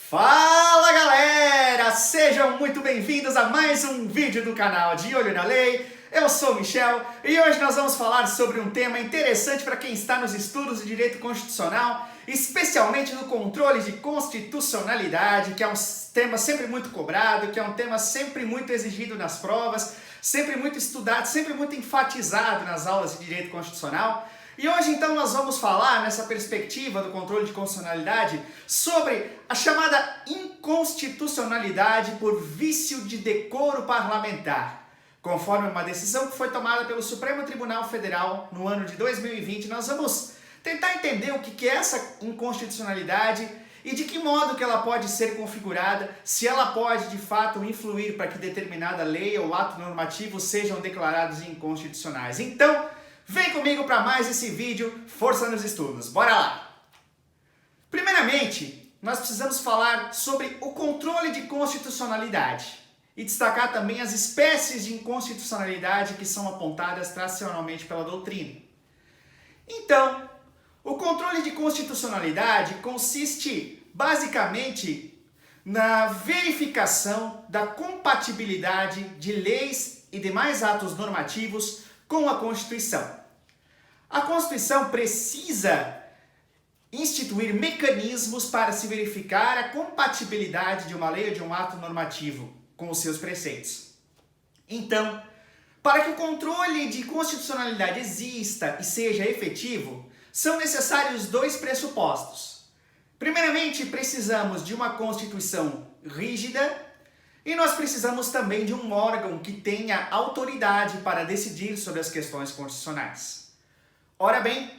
Fala galera, sejam muito bem-vindos a mais um vídeo do canal De Olho na Lei. Eu sou o Michel e hoje nós vamos falar sobre um tema interessante para quem está nos estudos de Direito Constitucional, especialmente no controle de constitucionalidade, que é um tema sempre muito cobrado, que é um tema sempre muito exigido nas provas, sempre muito estudado, sempre muito enfatizado nas aulas de Direito Constitucional. E hoje então nós vamos falar, nessa perspectiva do controle de constitucionalidade, sobre a chamada inconstitucionalidade por vício de decoro parlamentar. Conforme uma decisão que foi tomada pelo Supremo Tribunal Federal no ano de 2020, nós vamos tentar entender o que é essa inconstitucionalidade e de que modo que ela pode ser configurada, se ela pode de fato influir para que determinada lei ou ato normativo sejam declarados inconstitucionais. Então, vem comigo para mais esse vídeo, força nos estudos, bora lá! Primeiramente, nós precisamos falar sobre o controle de constitucionalidade e destacar também as espécies de inconstitucionalidade que são apontadas tradicionalmente pela doutrina. Então, o controle de constitucionalidade consiste basicamente na verificação da compatibilidade de leis e demais atos normativos com a Constituição. A Constituição precisa instituir mecanismos para se verificar a compatibilidade de uma lei ou de um ato normativo com os seus preceitos. Então, para que o controle de constitucionalidade exista e seja efetivo, são necessários dois pressupostos. Primeiramente, precisamos de uma Constituição rígida e nós precisamos também de um órgão que tenha autoridade para decidir sobre as questões constitucionais. Ora bem,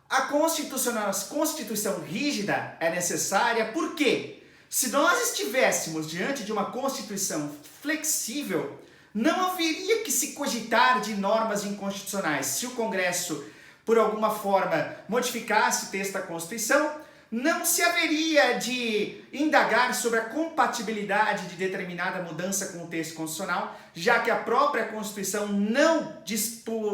a Constituição rígida é necessária porque, se nós estivéssemos diante de uma Constituição flexível, não haveria que se cogitar de normas inconstitucionais. Se o Congresso, por alguma forma, modificasse o texto da Constituição, não se haveria de indagar sobre a compatibilidade de determinada mudança com o texto constitucional, já que a própria Constituição não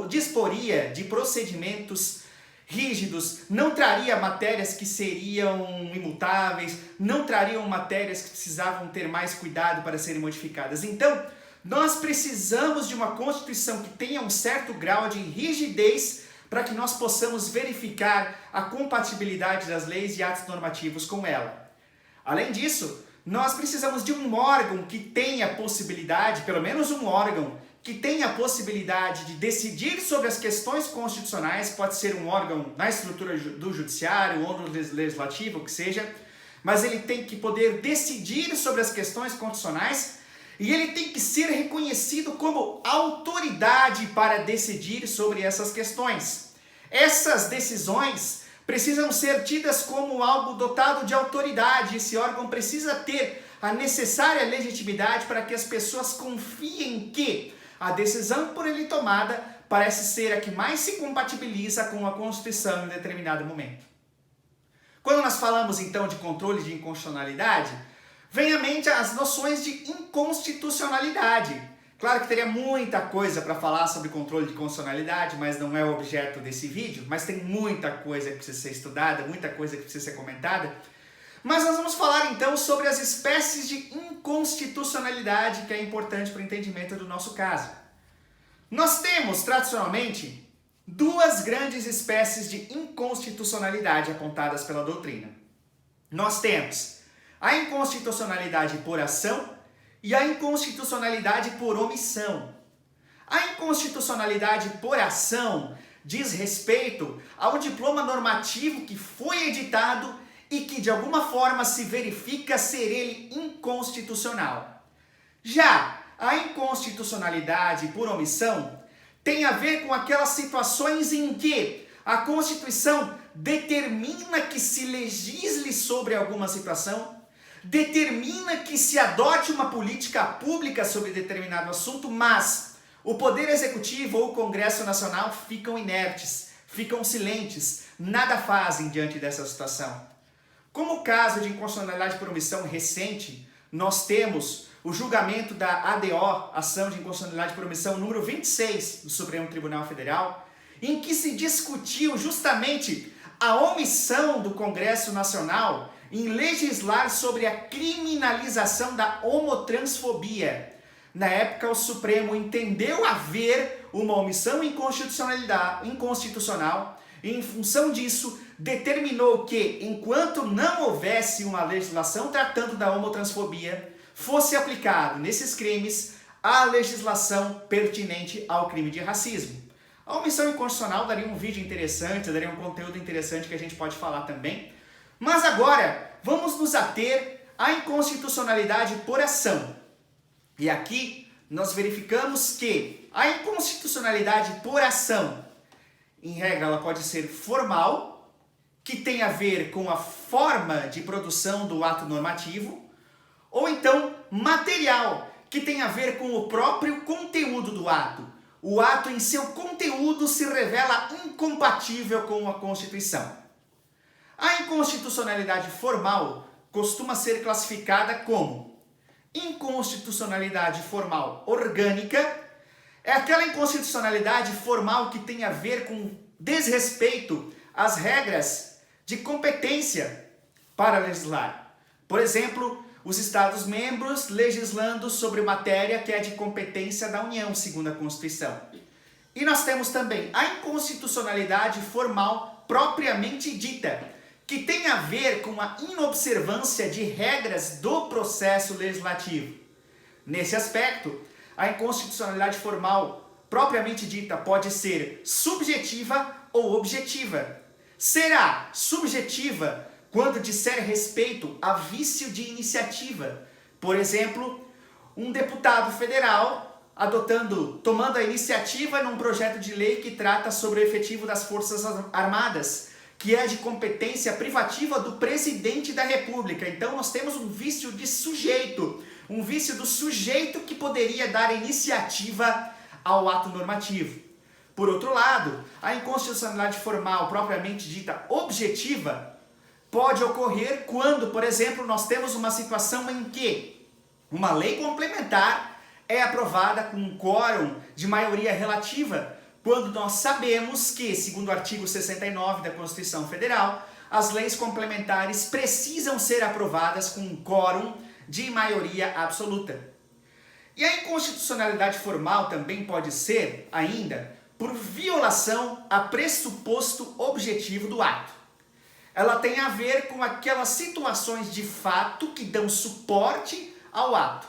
disporia de procedimentos rígidos, não traria matérias que seriam imutáveis, não trariam matérias que precisavam ter mais cuidado para serem modificadas. Então, nós precisamos de uma Constituição que tenha um certo grau de rigidez para que nós possamos verificar a compatibilidade das leis e atos normativos com ela. Além disso, nós precisamos de um órgão que tenha possibilidade, pelo menos um órgão, que tenha a possibilidade de decidir sobre as questões constitucionais, pode ser um órgão na estrutura do judiciário ou no legislativo, o que seja, mas ele tem que poder decidir sobre as questões constitucionais e ele tem que ser reconhecido como autoridade para decidir sobre essas questões. Essas decisões precisam ser tidas como algo dotado de autoridade. Esse órgão precisa ter a necessária legitimidade para que as pessoas confiem que a decisão por ele tomada parece ser a que mais se compatibiliza com a Constituição em determinado momento. Quando nós falamos então de controle de inconstitucionalidade, vem à mente as noções de inconstitucionalidade. Claro que teria muita coisa para falar sobre controle de constitucionalidade, mas não é o objeto desse vídeo, mas tem muita coisa que precisa ser estudada, muita coisa que precisa ser comentada. Mas nós vamos falar então sobre as espécies de inconstitucionalidade que é importante para o entendimento do nosso caso. Nós temos, tradicionalmente, duas grandes espécies de inconstitucionalidade apontadas pela doutrina. Nós temos a inconstitucionalidade por ação e a inconstitucionalidade por omissão. A inconstitucionalidade por ação diz respeito ao diploma normativo que foi editado e que de alguma forma se verifica ser ele inconstitucional. Já a inconstitucionalidade por omissão tem a ver com aquelas situações em que a Constituição determina que se legisle sobre alguma situação, determina que se adote uma política pública sobre determinado assunto, mas o Poder Executivo ou o Congresso Nacional ficam inertes, ficam silentes, nada fazem diante dessa situação. Como o caso de inconstitucionalidade por omissão recente, nós temos o julgamento da ADO, Ação de Inconstitucionalidade por Omissão, número 26 do Supremo Tribunal Federal, em que se discutiu justamente a omissão do Congresso Nacional em legislar sobre a criminalização da homotransfobia. Na época, o Supremo entendeu haver uma omissão inconstitucional e, em função disso, determinou que, enquanto não houvesse uma legislação tratando da homotransfobia, fosse aplicado nesses crimes a legislação pertinente ao crime de racismo. A omissão inconstitucional daria um vídeo interessante, daria um conteúdo interessante que a gente pode falar também. Mas agora, vamos nos ater à inconstitucionalidade por ação. E aqui nós verificamos que a inconstitucionalidade por ação, em regra, ela pode ser formal, que tem a ver com a forma de produção do ato normativo, ou então material, que tem a ver com o próprio conteúdo do ato. O ato em seu conteúdo se revela incompatível com a Constituição. A inconstitucionalidade formal costuma ser classificada como inconstitucionalidade formal orgânica. É aquela inconstitucionalidade formal que tem a ver com desrespeito às regras de competência para legislar. Por exemplo, os Estados-membros legislando sobre matéria que é de competência da União, segundo a Constituição. E nós temos também a inconstitucionalidade formal propriamente dita, que tem a ver com a inobservância de regras do processo legislativo. Nesse aspecto, a inconstitucionalidade formal propriamente dita pode ser subjetiva ou objetiva. Será subjetiva quando disser respeito a vício de iniciativa. Por exemplo, um deputado federal tomando a iniciativa num projeto de lei que trata sobre o efetivo das Forças Armadas, que é de competência privativa do presidente da República. Então nós temos um vício de sujeito, um vício do sujeito que poderia dar iniciativa ao ato normativo. Por outro lado, a inconstitucionalidade formal propriamente dita objetiva pode ocorrer quando, por exemplo, nós temos uma situação em que uma lei complementar é aprovada com um quórum de maioria relativa, quando nós sabemos que, segundo o artigo 69 da Constituição Federal, as leis complementares precisam ser aprovadas com um quórum de maioria absoluta. E a inconstitucionalidade formal também pode ser, ainda, por violação a pressuposto objetivo do ato. Ela tem a ver com aquelas situações de fato que dão suporte ao ato.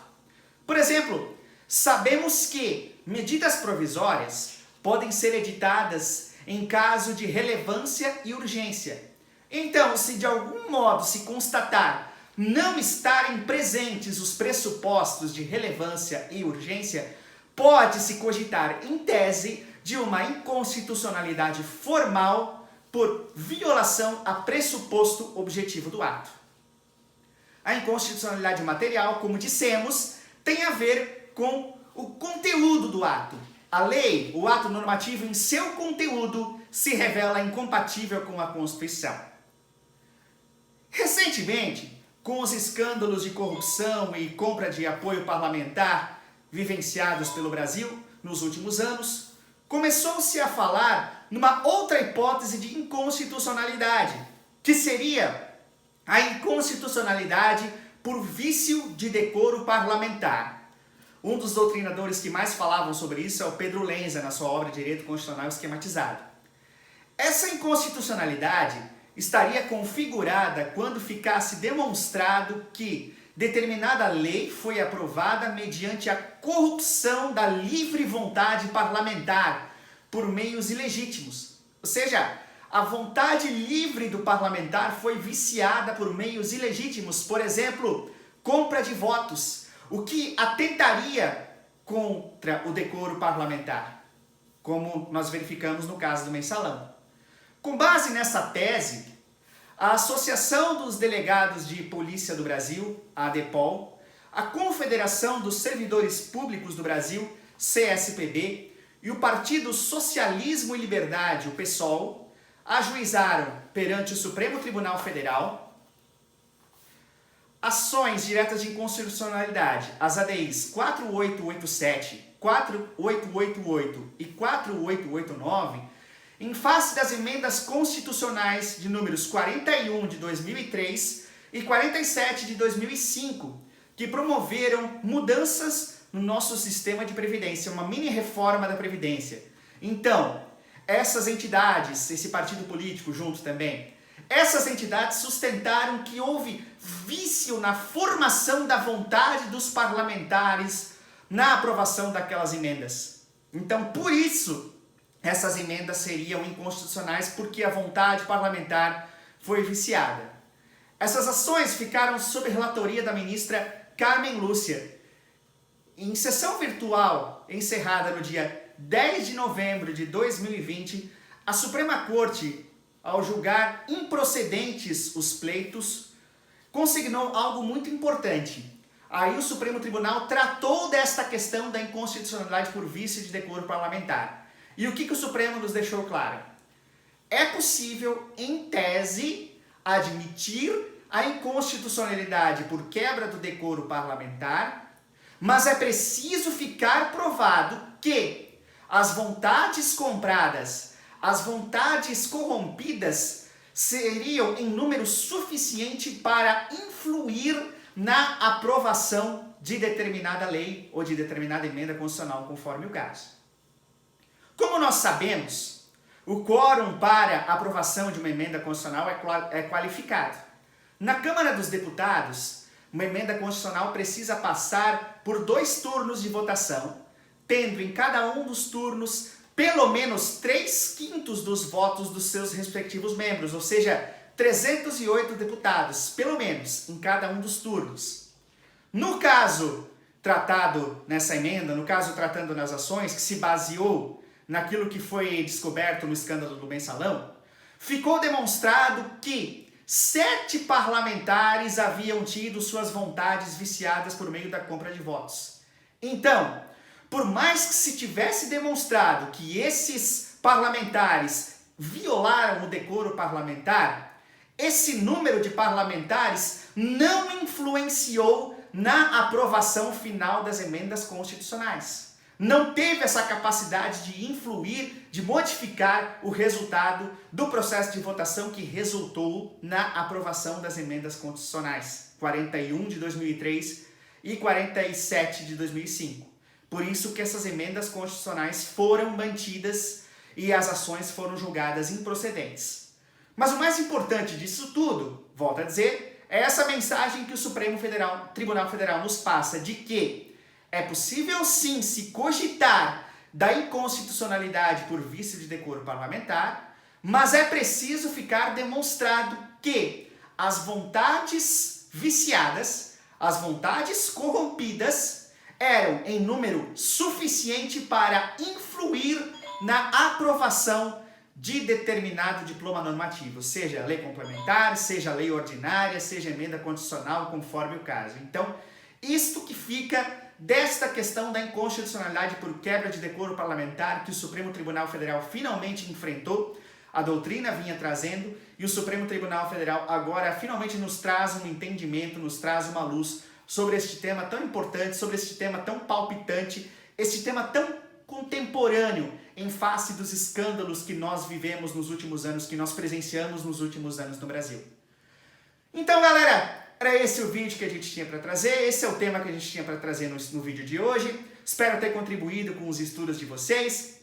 Por exemplo, sabemos que medidas provisórias podem ser editadas em caso de relevância e urgência. Então, se de algum modo se constatar não estarem presentes os pressupostos de relevância e urgência, pode-se cogitar, em tese, de uma inconstitucionalidade formal por violação a pressuposto objetivo do ato. A inconstitucionalidade material, como dissemos, tem a ver com o conteúdo do ato. A lei, o ato normativo em seu conteúdo, se revela incompatível com a Constituição. Recentemente, com os escândalos de corrupção e compra de apoio parlamentar vivenciados pelo Brasil nos últimos anos, começou-se a falar numa outra hipótese de inconstitucionalidade, que seria a inconstitucionalidade por vício de decoro parlamentar. Um dos doutrinadores que mais falavam sobre isso é o Pedro Lenza, na sua obra Direito Constitucional Esquematizado. Essa inconstitucionalidade estaria configurada quando ficasse demonstrado que determinada lei foi aprovada mediante a corrupção da livre vontade parlamentar por meios ilegítimos. Ou seja, a vontade livre do parlamentar foi viciada por meios ilegítimos, por exemplo, compra de votos, o que atentaria contra o decoro parlamentar, como nós verificamos no caso do Mensalão. Com base nessa tese, a Associação dos Delegados de Polícia do Brasil, a ADEPOL, a Confederação dos Servidores Públicos do Brasil, CSPB, e o Partido Socialismo e Liberdade, o PSOL, ajuizaram perante o Supremo Tribunal Federal ações diretas de inconstitucionalidade, as ADIs 4887, 4888 e 4889, em face das emendas constitucionais de números 41 de 2003 e 47 de 2005, que promoveram mudanças no nosso sistema de previdência, uma mini reforma da previdência. Então, essas entidades, esse partido político junto também, essas entidades sustentaram que houve vício na formação da vontade dos parlamentares na aprovação daquelas emendas. Então, por isso, essas emendas seriam inconstitucionais, porque a vontade parlamentar foi viciada. Essas ações ficaram sob relatoria da ministra Carmen Lúcia. Em sessão virtual encerrada no dia 10 de novembro de 2020, a Suprema Corte, ao julgar improcedentes os pleitos, consignou algo muito importante. Aí o Supremo Tribunal tratou desta questão da inconstitucionalidade por vício de decoro parlamentar. E o que o Supremo nos deixou claro? É possível, em tese, admitir a inconstitucionalidade por quebra do decoro parlamentar, mas é preciso ficar provado que as vontades compradas, as vontades corrompidas, seriam em número suficiente para influir na aprovação de determinada lei ou de determinada emenda constitucional, conforme o caso. Como nós sabemos, o quórum para aprovação de uma emenda constitucional é qualificado. Na Câmara dos Deputados, uma emenda constitucional precisa passar por 2 turnos de votação, tendo em cada um dos turnos pelo menos 3/5 dos votos dos seus respectivos membros, ou seja, 308 deputados, pelo menos, em cada um dos turnos. No caso tratado nessa emenda, no caso tratando nas ações, que se baseou naquilo que foi descoberto no escândalo do Mensalão, ficou demonstrado que 7 parlamentares haviam tido suas vontades viciadas por meio da compra de votos. Então, por mais que se tivesse demonstrado que esses parlamentares violaram o decoro parlamentar, esse número de parlamentares não influenciou na aprovação final das emendas constitucionais. Não teve essa capacidade de influir, de modificar o resultado do processo de votação que resultou na aprovação das emendas constitucionais 41 de 2003 e 47 de 2005. Por isso que essas emendas constitucionais foram mantidas e as ações foram julgadas improcedentes. Mas o mais importante disso tudo, volto a dizer, é essa mensagem que o Supremo Tribunal Federal nos passa de que é possível sim se cogitar da inconstitucionalidade por vício de decoro parlamentar, mas é preciso ficar demonstrado que as vontades viciadas, as vontades corrompidas, eram em número suficiente para influir na aprovação de determinado diploma normativo, seja lei complementar, seja lei ordinária, seja emenda constitucional, conforme o caso. Então, isto que fica desta questão da inconstitucionalidade por quebra de decoro parlamentar que o Supremo Tribunal Federal finalmente enfrentou, a doutrina vinha trazendo, e o Supremo Tribunal Federal agora finalmente nos traz um entendimento, nos traz uma luz sobre este tema tão importante, sobre este tema tão palpitante, este tema tão contemporâneo em face dos escândalos que nós vivemos nos últimos anos, que nós presenciamos nos últimos anos no Brasil. Então, galera, era esse o vídeo que a gente tinha para trazer, esse é o tema que a gente tinha para trazer no vídeo de hoje. Espero ter contribuído com os estudos de vocês.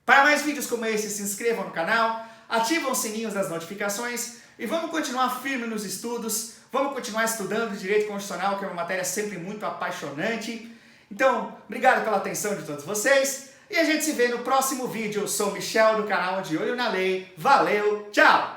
Para mais vídeos como esse, se inscrevam no canal, ativam os sininhos das notificações e vamos continuar firme nos estudos, vamos continuar estudando Direito Constitucional, que é uma matéria sempre muito apaixonante. Então, obrigado pela atenção de todos vocês e a gente se vê no próximo vídeo. Eu sou o Michel do canal De Olho na Lei. Valeu, tchau!